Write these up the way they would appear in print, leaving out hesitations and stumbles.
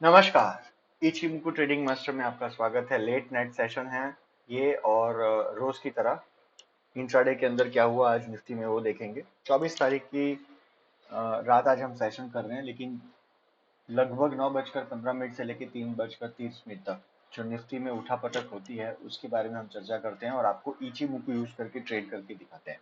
नमस्कार। इचिमुकु trading master में आपका स्वागत है। लेट नाइट सेशन है ये और रोज की तरह इंट्राडे के अंदर क्या हुआ आज निफ्टी में वो देखेंगे। 24 तारीख की रात आज हम सेशन कर रहे हैं, लेकिन लगभग 9:15 से लेकर 3:30 तक जो निफ्टी में उठापटक होती है उसके बारे में हम चर्चा करते हैं और आपको इचिमुकु यूज करके ट्रेड करके दिखाते हैं।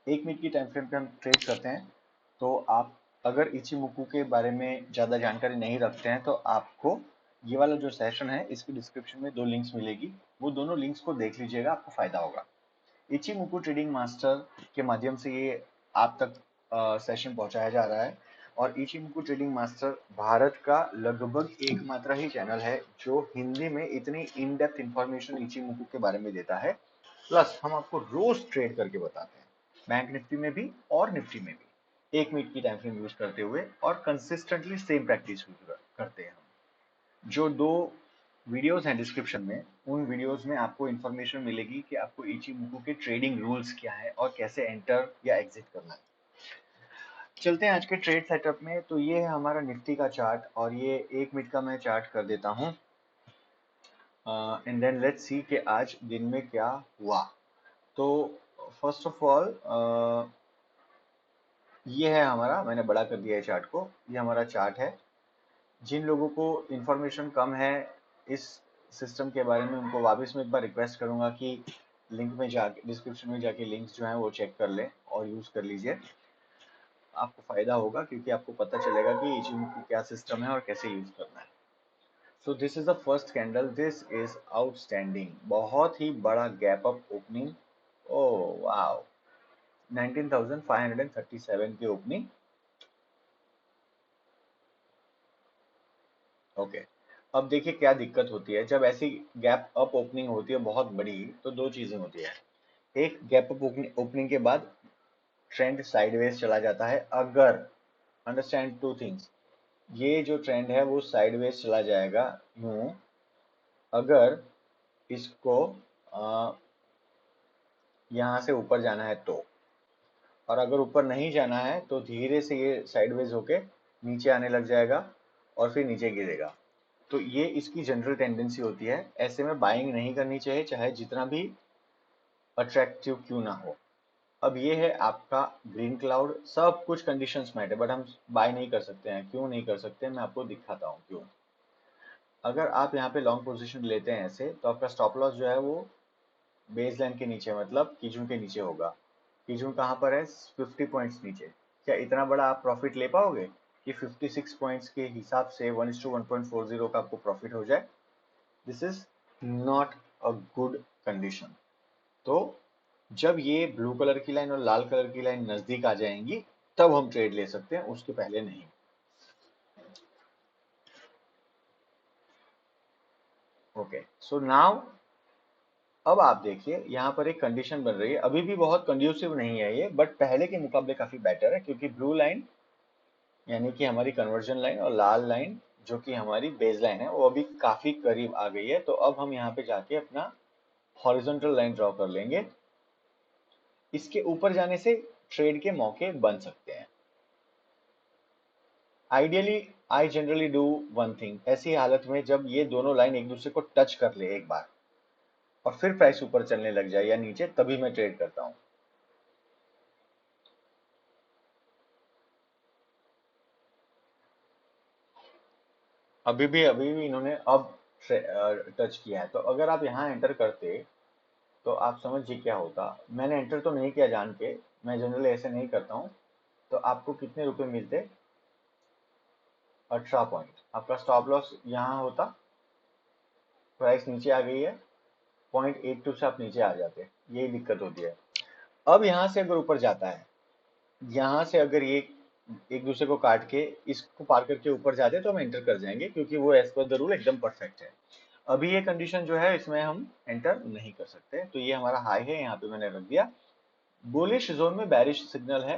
1 मिनट की टाइम फ्रेम पे हम ट्रेड करते हैं। तो आप अगर इचिमुकु के बारे में ज़्यादा जानकारी नहीं रखते हैं तो आपको ये वाला जो सेशन है इसकी डिस्क्रिप्शन में 2 लिंक्स मिलेगी, वो दोनों लिंक्स को देख लीजिएगा, आपको फायदा होगा। इचिमुकु ट्रेडिंग मास्टर के माध्यम से ये आप तक सेशन पहुंचाया जा रहा है और इचिमुकु ट्रेडिंग मास्टर भारत का लगभग एकमात्र ही चैनल है जो हिंदी में इतनी इन डेप्थ इंफॉर्मेशन इचिमुकु के बारे में देता है। प्लस हम आपको रोज ट्रेड करके बताते हैं, बैंक निफ्टी में भी और निफ्टी में भी 1 मिनट की टाइम फ्रेम यूज करते हुए और कंसिस्टेंटली सेम प्रैक्टिस करते हैं हम। जो 2 वीडियोस हैं डिस्क्रिप्शन में, उन वीडियोस में आपको इन्फॉर्मेशन मिलेगी कि आपको इचिमुकु के ट्रेडिंग रूल्स क्या है और कैसे एंटर या एग्जिट करना है। चलते हैं आज के ट्रेड सेटअप में। तो ये है हमारा निफ्टी का चार्ट और ये 1 मिनट का मैं चार्ट कर देता हूँ एंड देन लेट्स सी कि आज दिन में क्या हुआ। तो फर्स्ट ऑफ ऑल ये है हमारा, मैंने बड़ा कर दिया है चार्ट को, ये हमारा चार्ट है। जिन लोगों को इन्फॉर्मेशन कम है इस सिस्टम के बारे में, उनको वापस में एक बार रिक्वेस्ट करूंगा कि लिंक में जाके, डिस्क्रिप्शन में जाके लिंक्स जो हैं वो चेक कर लें और यूज़ कर लीजिए। आपको फ़ायदा होगा क्योंकि आपको पता चलेगा कि इचिमुकु क्या सिस्टम है और कैसे यूज़ करना है। So this is the first candle, this is outstanding, बहुत ही बड़ा gap up opening. Oh wow, 19,537 की ओपनिंग। ओके, अब देखिए क्या दिक्कत होती है जब ऐसी गैप अप ओपनिंग होती है बहुत बड़ी। तो 2 चीजें होती है, एक गैप अप ओपनिंग के बाद ट्रेंड साइडवेज चला जाता है। अगर, अंडरस्टैंड 2 थिंग्स, ये जो ट्रेंड है वो साइडवेज चला जाएगा यूं, अगर इसको यहाँ से ऊपर जाना है तो, और अगर ऊपर नहीं जाना है तो धीरे से ये साइडवेज होके नीचे आने लग जाएगा और फिर नीचे गिरेगा। तो ये इसकी जनरल टेंडेंसी होती है। ऐसे में बाइंग नहीं करनी चाहिए, चाहे जितना भी अट्रैक्टिव क्यों ना हो। अब ये है आपका ग्रीन क्लाउड, सब कुछ कंडीशंस मैटर, बट हम बाय नहीं कर सकते हैं। क्यों नहीं कर सकते, मैं आपको दिखाता हूँ क्यों। अगर आप यहाँ पे लॉन्ग पोजीशन लेते हैं ऐसे, तो आपका स्टॉप लॉस जो है वो बेस लाइन के नीचे, मतलब कीजू के नीचे होगा। कीजू कहाँ पर है, 50 पॉइंट्स नीचे। क्या इतना बड़ा आप प्रॉफिट ले पाओगे कि 56 पॉइंट्स के हिसाब से 1:1.40 का आपको प्रॉफिट हो जाए? This is not a good condition. तो जब ये ब्लू कलर की लाइन और लाल कलर की लाइन नजदीक आ जाएंगी तब हम ट्रेड ले सकते हैं, उसके पहले नहीं। ओके, सो नाउ अब आप देखिए यहाँ पर एक कंडीशन बन रही है। अभी भी बहुत कंड्यूसिव नहीं है ये, बट पहले के मुकाबले काफी बेटर है क्योंकि ब्लू लाइन यानी कि हमारी कन्वर्जन लाइन और लाल लाइन जो कि हमारी बेस लाइन है वो अभी काफी करीब आ गई है। तो अब हम यहाँ पे जाके अपना हॉरिजॉन्टल लाइन ड्रॉ कर लेंगे। इसके ऊपर जाने से ट्रेड के मौके बन सकते हैं। Ideally I generally do one thing, ऐसी हालत में जब ये दोनों लाइन एक दूसरे को टच कर ले एक बार और फिर प्राइस ऊपर चलने लग जाए या नीचे, तभी मैं ट्रेड करता हूं। अभी भी इन्होंने अब टच किया है, तो अगर आप यहाँ एंटर करते तो आप समझिए क्या होता। मैंने एंटर तो नहीं किया जान के, मैं जनरली ऐसे नहीं करता हूँ। तो आपको कितने रुपए मिलते, 18 पॉइंट। आपका स्टॉप लॉस यहाँ होता, प्राइस नीचे आ गई है, 0.82 से आप नीचे आ जाते। यही दिक्कत होती है। अब यहाँ से अगर ऊपर जाता है, यहाँ से अगर ये एक दूसरे को काट के इसको पार करके ऊपर जाते तो हम एंटर कर जाएंगे क्योंकि वो एज पर द रूल एकदम परफेक्ट है। अभी ये कंडीशन जो है इसमें हम एंटर नहीं कर सकते। तो ये हमारा हाई है, यहाँ पे मैंने रख दिया। बुलिश जोन में बैरिश सिग्नल है,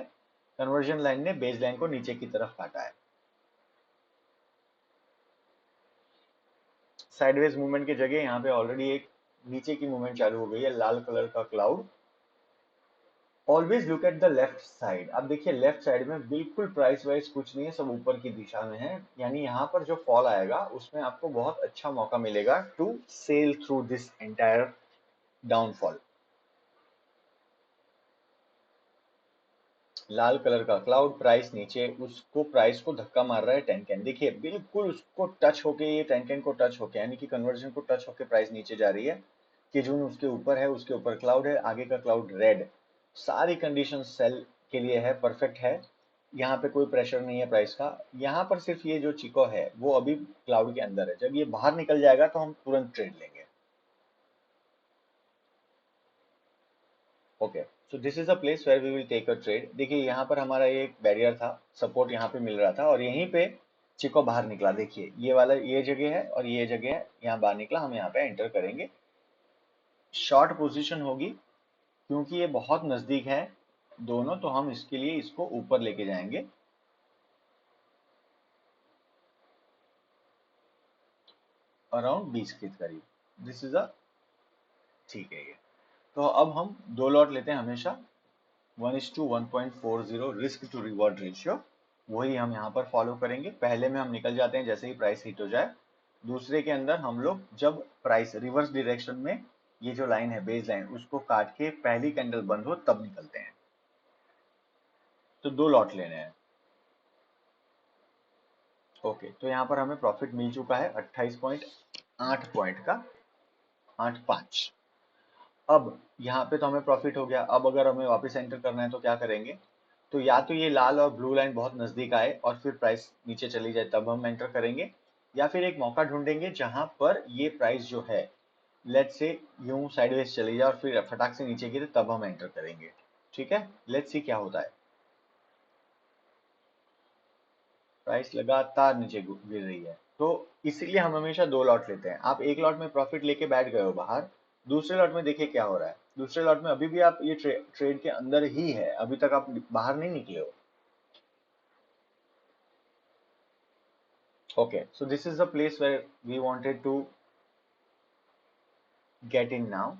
कन्वर्जन लाइन ने बेस लाइन को नीचे की तरफ काटा है। साइडवेज मूवमेंट की जगह यहाँ पे ऑलरेडी एक नीचे की मूवमेंट चालू हो गई है, लाल कलर का cloud always look at the left side. अब देखिए लेफ्ट साइड में बिल्कुल प्राइस वाइज कुछ नहीं है, सब ऊपर की दिशा में है, यानी यहाँ पर जो फॉल आएगा उसमें आपको बहुत अच्छा मौका मिलेगा to sell through this entire downfall. लाल कलर का क्लाउड, प्राइस नीचे, उसको प्राइस को धक्का मार रहा है टेंकेन। देखिए बिल्कुल उसको टच होके, ये टेंकेन को टच होके यानी कि कन्वर्जन को टच होके प्राइस नीचे जा रही है। किजुन उसके ऊपर है, उसके ऊपर क्लाउड है, आगे का क्लाउड रेड। सारी कंडीशन सेल के लिए है, परफेक्ट है। यहाँ पे कोई प्रेशर नहीं है प्राइस का। यहाँ पर सिर्फ ये जो चिको है वो अभी क्लाउड के अंदर है, जब ये बाहर निकल जाएगा तो हम तुरंत ट्रेड लेंगे। Okay, so this is a place where we will take a trade. देखिए यहाँ पर हमारा ये एक बैरियर था, सपोर्ट यहाँ पे मिल रहा था और यहीं पे चिको बाहर निकला। देखिए ये वाला ये जगह है और ये जगह है, यहाँ बाहर निकला, हम यहाँ पे एंटर करेंगे। शॉर्ट पोजीशन होगी क्योंकि ये बहुत नजदीक है दोनों, तो हम इसके लिए इसको ऊपर लेके जाएंगे अराउंड 20 के करीब। दिस इज अ, ठीक है ये। तो अब हम दो लॉट लेते हैं हमेशा, 1:1.40 रिस्क टू रिवॉर्ड रेशियो, वही हम यहाँ पर फॉलो करेंगे। पहले में हम निकल जाते हैं जैसे ही प्राइस हिट हो जाए। दूसरे के अंदर हम लोग जब प्राइस रिवर्स डायरेक्शन में, ये जो लाइन है बेस लाइन, उसको काट के पहली कैंडल बंद हो तब निकलते हैं। तो दो लॉट लेने हैं। ओके, तो यहाँ पर हमें प्रॉफिट मिल चुका है 28.8 पॉइंट का, 8.5। अब यहाँ पे तो हमें प्रॉफिट हो गया। अब अगर हमें वापस एंटर करना है तो क्या करेंगे? तो या तो ये लाल और ब्लू लाइन बहुत नजदीक आए और फिर प्राइस नीचे चली जाए तब हम एंटर करेंगे, या फिर एक मौका ढूंढेंगे जहां पर ये प्राइस जो है लेट्स से यूं साइडवेज चली जाए और फिर फटाक से नीचे गिरे तब हम एंटर करेंगे। ठीक है, लेट्स सी क्या होता है। प्राइस लगातार नीचे गिर रही है, तो इसीलिए हम हमेशा दो लॉट लेते हैं। आप एक लॉट में प्रॉफिट लेके बैठ गए हो बाहर, दूसरे लॉट में देखिए क्या हो रहा है। दूसरे लॉट में अभी भी आप ये ट्रेड के अंदर ही है, अभी तक आप बाहर नहीं निकले हो। Okay, so this is the place where we wanted to get in now.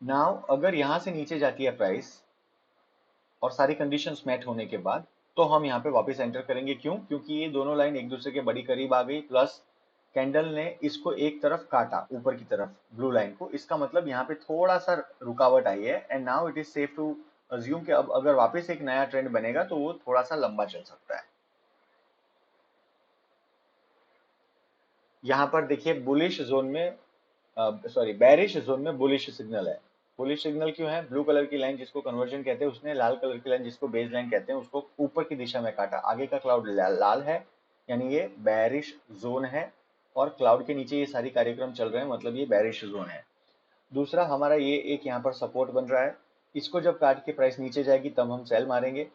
Now, अगर यहाँ से नीचे जाती है प्राइस और सारी कंडीशंस मैट होने के बाद, तो हम यहाँ पे वापस एंटर करेंगे। क्यों? क्योंकि ये दोनों लाइन एक दूसरे के बड़ी करीब आ गई, प्लस कैंडल ने इसको एक तरफ काटा ऊपर की तरफ ब्लू लाइन को। इसका मतलब यहाँ पे थोड़ा सा रुकावट आई है and now it is safe to assume कि अब अगर वापस एक नया ट्रेंड बनेगा तो वो थोड़ा सा लंबा चल सकता है। यहाँ पर देखिए बुलिश जोन में, सॉरी बेरिश जोन में बुलिश सिग्नल है। बुलिश सिग्नल क्यों है? ब्लू कलर की लाइन जिसको कन्वर्जन कहते हैं उसने लाल कलर की लाइन जिसको बेस लाइन कहते हैं उसको ऊपर की दिशा में काटा। आगे का क्लाउड लाल है यानी ये बेरिश जोन है, और क्लाउड के नीचे ये सारी कार्यक्रम चल रहे हैं, मतलब ये बेरिश जोन है। दूसरा हमारा ये एक यहाँ पर सपोर्ट बन रहा है, इसको जब काट के प्राइस नीचे जाएगी तब हम सेल मारेंगे।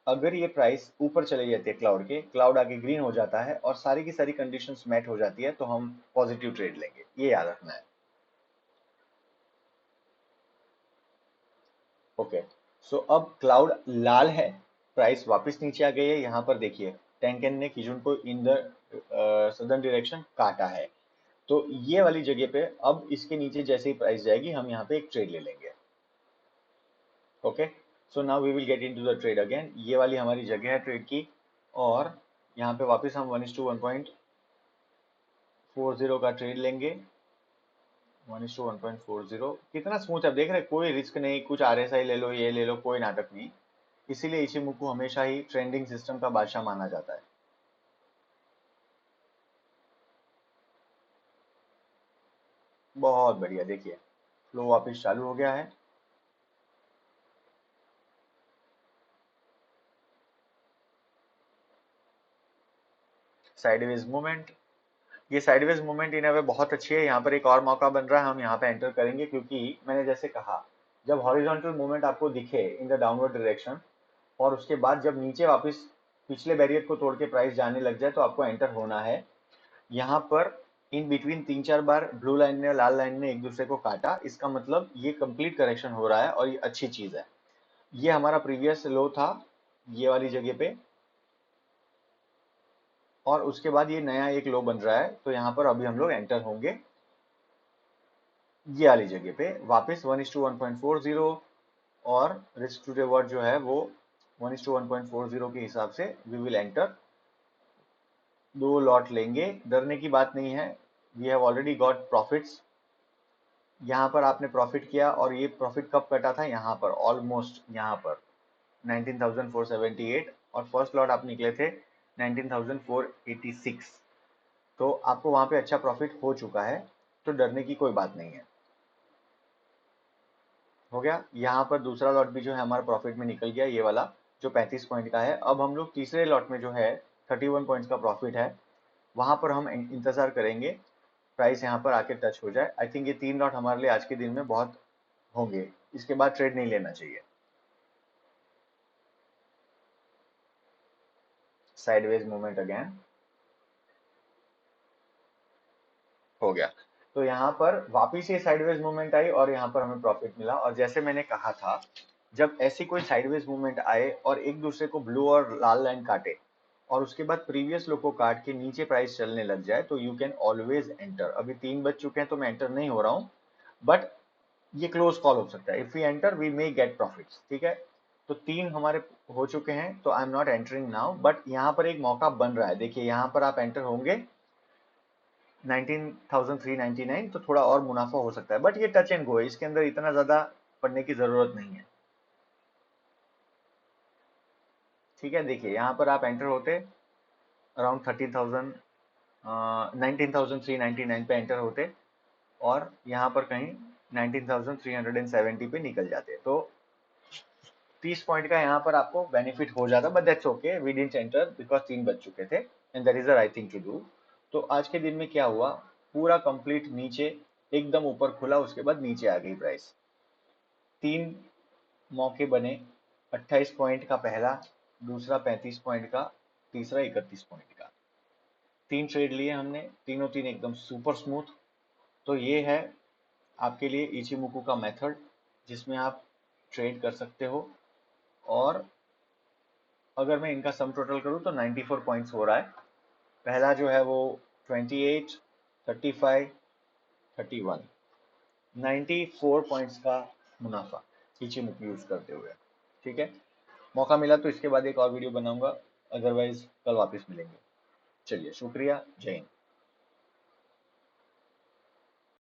अगर ये प्राइस ऊपर चली जाती है क्लाउड के, क्लाउड आगे ग्रीन हो जाता है और सारी की सारी कंडीशंस मैट हो जाती है, तो हम पॉजिटिव ट्रेड लेंगे, ये याद रखना है। ओके, सो अब क्लाउड लाल है, प्राइस वापस नीचे आ गई है। यहाँ पर देखिए टेंकेन ने किजुन को इन द सदर्न डायरेक्शन काटा है, तो ये वाली जगह पे अब इसके नीचे जैसे ही प्राइस जाएगी हम यहाँ पे एक ट्रेड ले लेंगे। Okay, so now we will get into the trade again. ये वाली हमारी जगह है ट्रेड की, और यहाँ पे वापस हम 1:1.40 का ट्रेड लेंगे। 1:1.40 कितना स्मूथ है, देख रहे, कोई रिस्क नहीं, कुछ आरएसआई ले लो, ये ले लो, कोई नाटक नहीं। इसीलिए इशिमुकु हमेशा ही ट्रेंडिंग सिस्टम का बादशाह माना जाता है। बहुत बढ़िया, देखिए फ्लो वापस चालू हो गया है। साइडवेज मूवमेंट, ये साइडवेज मूवमेंट इन वे बहुत अच्छी है। यहाँ पर एक और मौका बन रहा है, हम यहाँ पे एंटर करेंगे क्योंकि मैंने जैसे कहा जब हॉरिजॉन्टल मूवमेंट आपको दिखे इन द डाउनवर्ड डायरेक्शन और उसके बाद जब नीचे वापस पिछले बैरियर को तोड़ के प्राइस जाने लग जाए तो आपको एंटर होना है। यहाँ पर इन बिटवीन तीन चार बार ब्लू लाइन ने लाल लाइन ने एक दूसरे को काटा, इसका मतलब ये कंप्लीट करेक्शन हो रहा है और ये अच्छी चीज है। ये हमारा प्रीवियस लो था ये वाली जगह पे, और उसके बाद ये नया एक लो बन रहा है, तो यहाँ पर अभी हम लोग एंटर होंगे ये वाली जगह पे वापस 1:1.40। और रिस्क टू रिवॉर्ड जो है वो 1:1.40 के हिसाब से वी विल एंटर, 2 लॉट लेंगे, डरने की बात नहीं है। We have already got profits. यहाँ पर आपने प्रॉफिट किया और ये प्रॉफिट कब कटा था, यहाँ पर ऑलमोस्ट यहाँ पर 19,478, और फर्स्ट लॉट आप निकले थे 19,486। तो आपको वहां पे अच्छा प्रॉफिट हो चुका है, तो डरने की कोई बात नहीं है। हो गया। यहाँ पर दूसरा लॉट भी जो है हमारा प्रॉफिट में निकल गया, ये वाला जो 35 पॉइंट का है। अब हम लोग तीसरे लॉट में जो है 31 पॉइंट्स का प्रॉफिट है, वहां पर हम इंतजार करेंगे प्राइस यहाँ पर आके टच हो जाए। आई थिंक ये 3 लॉट हमारे लिए आज के दिन में बहुत होंगे, इसके बाद ट्रेड नहीं लेना चाहिए। साइडवेज मूवमेंट अगेन हो गया। तो यहाँ पर वापिस ये साइडवेज मूवमेंट आई और यहाँ पर हमें प्रॉफिट मिला। और जैसे मैंने कहा था, जब ऐसी कोई साइडवेज मूवमेंट आए और एक दूसरे को ब्लू और लाल लाइन काटे और उसके बाद प्रीवियस लो को काट के नीचे प्राइस चलने लग जाए, तो यू कैन ऑलवेज एंटर। अभी 3 बज चुके हैं तो मैं एंटर नहीं हो रहा हूँ, बट ये क्लोज कॉल हो सकता है। If we enter we may get profits, ठीक है। तो 3 हमारे हो चुके हैं, तो I am not entering now, but यहाँ पर एक मौका बन रहा है। देखिए यहाँ पर आप एंटर होंगे 19,399, तो थोड़ा और मुनाफा हो सकता है, बट ये टच एंड गो है, इसके अंदर इतना ज्यादा पढ़ने की जरूरत नहीं है, ठीक है। देखिए यहाँ पर आप एंटर होते अराउंड 30,000, 19,399 पे एंटर होते और यहाँ पर कहीं 19,370 पे निकल जाते, तो 30 पॉइंट का यहाँ पर आपको बेनिफिट हो जाता। But that's okay, we didn't enter because 3 बज चुके थे and that is the right thing to do. तो आज के दिन में क्या हुआ, पूरा कंप्लीट नीचे एकदम ऊपर खुला, उसके बाद नीचे आ गई प्राइस। 3 मौके बने, 28 पॉइंट का पहला, दूसरा 35 पॉइंट का, तीसरा 31 पॉइंट का। 3 ट्रेड लिए हमने, तीनों तीन एकदम सुपर स्मूथ। तो ये है आपके लिए इचिमुकू का मेथड, जिसमें आप ट्रेड कर सकते हो। और अगर मैं इनका सम टोटल करूं तो 94 पॉइंट्स हो रहा है। पहला जो है वो 28, 35, 31, 94 पॉइंट्स का मुनाफा इचिमुकू यूज करते हुए, ठीक है। मौका मिला तो इसके बाद एक और वीडियो बनाऊंगा, अदरवाइज कल वापस मिलेंगे। चलिए, शुक्रिया, जय हिंद।